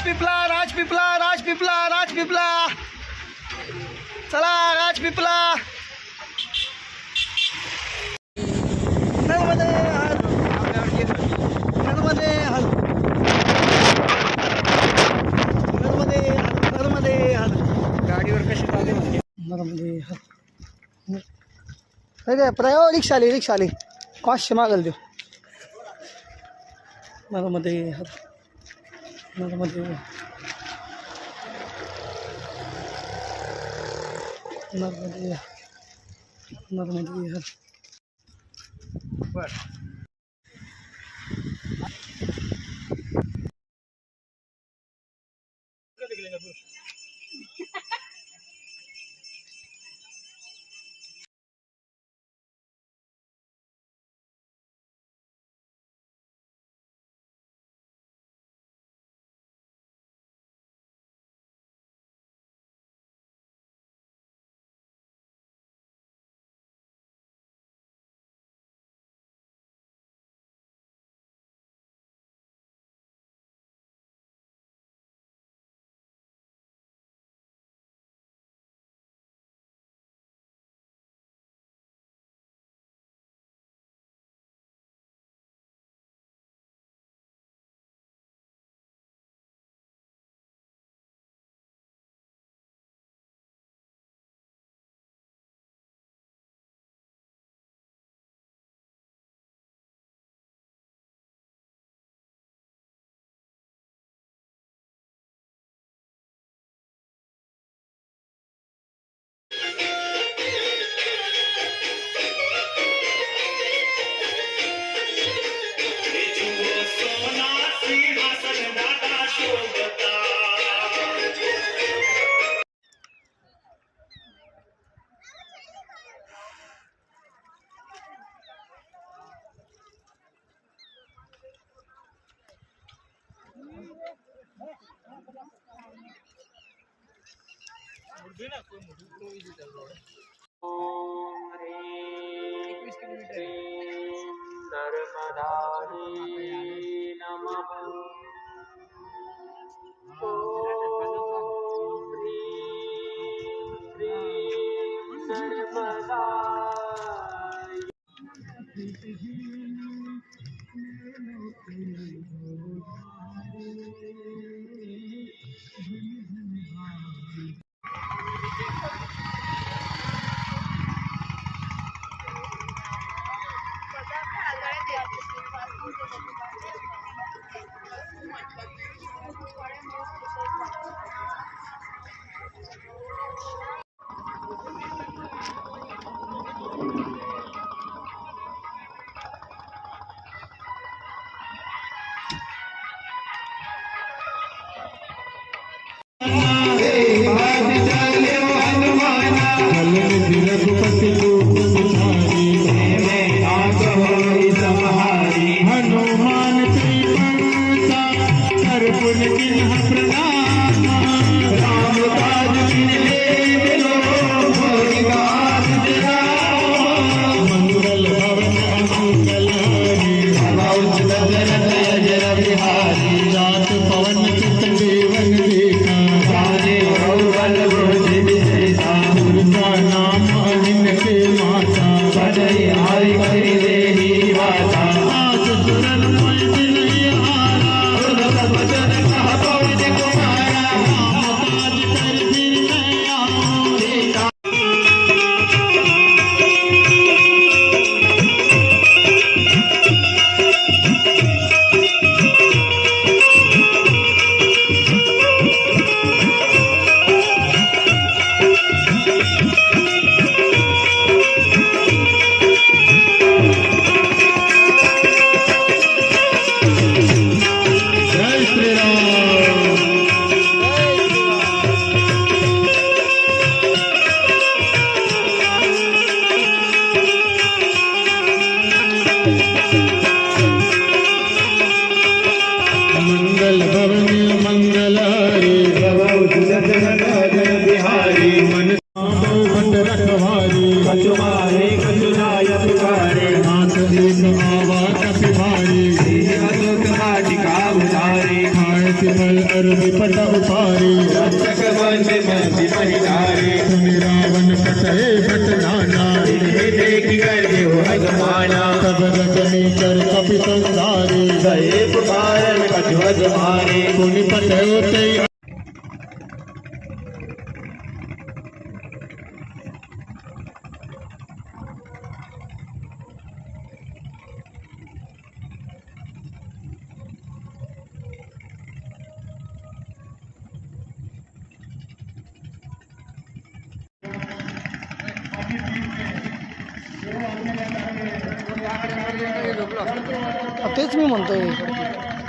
राजपिपला राजपिपला राजपिपला राजपिपला चला राजपिपला नर्मदे हर नर्मदे हर नर्मदे हर नर्मदे हर गाडीवर कशी चालले नर्मदे हर प्रयोग रिक्षा आली 500 मागल देऊ नर्मदे हर नर्मदे नर्मदे नर्मदे हर बर Arvind पट उतारे रक्षक बंदे मंदी महिलारे तुम्ही रावण पटहे भट नाना हे देखी कर देव अजमाना तब रजनी कर कपि संसारे दये पुकारन कछु अजमाने पुनि पटहे होते तेच मी म्हणतोय.